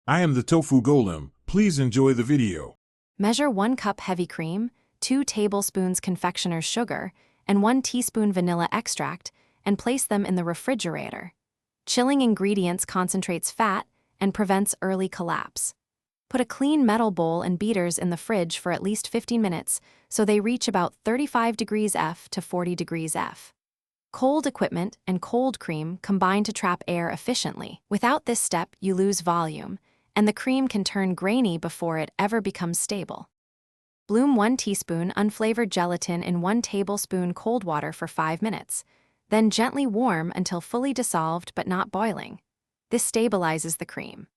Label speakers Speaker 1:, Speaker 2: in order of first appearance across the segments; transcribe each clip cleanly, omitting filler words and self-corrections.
Speaker 1: I am the Tofu Golem. Please enjoy the video.
Speaker 2: Measure 1 cup heavy cream, 2 tablespoons confectioner's sugar, and 1 teaspoon vanilla extract, and place them in the refrigerator. Chilling ingredients concentrates fat and prevents early collapse. Put a clean metal bowl and beaters in the fridge for at least 15 minutes so they reach about 35 degrees F to 40 degrees F. Cold equipment and cold cream combine to trap air efficiently. Without this step, you lose volume, and the cream can turn grainy before it ever becomes stable. Bloom 1 teaspoon unflavored gelatin in 1 tablespoon cold water for 5 minutes. Then gently warm until fully dissolved but not boiling. This stabilizes the cream.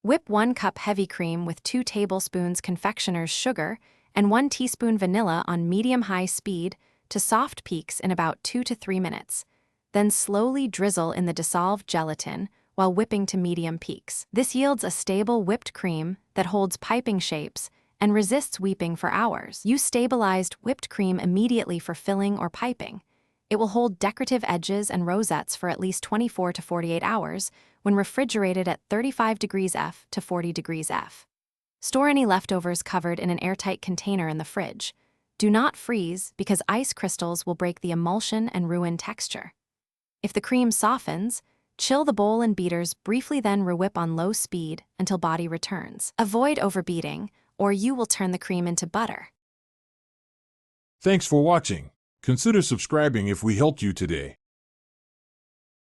Speaker 2: Whip 1 cup heavy cream with 2 tablespoons confectioner's sugar and 1 teaspoon vanilla on medium-high speed to soft peaks in about 2 to 3 minutes. Then slowly drizzle in the dissolved gelatin while whipping to medium peaks. This yields a stable whipped cream that holds piping shapes and resists weeping for hours. Use stabilized whipped cream immediately for filling or piping. It will hold decorative edges and rosettes for at least 24 to 48 hours when refrigerated at 35 degrees F to 40 degrees F. Store any leftovers covered in an airtight container in the fridge. Do not freeze because ice crystals will break the emulsion and ruin texture. If the cream softens, chill the bowl and beaters briefly, then re-whip on low speed until body returns. Avoid overbeating, or you will turn the cream into butter.
Speaker 1: Thanks for watching. Consider subscribing if we helped you today.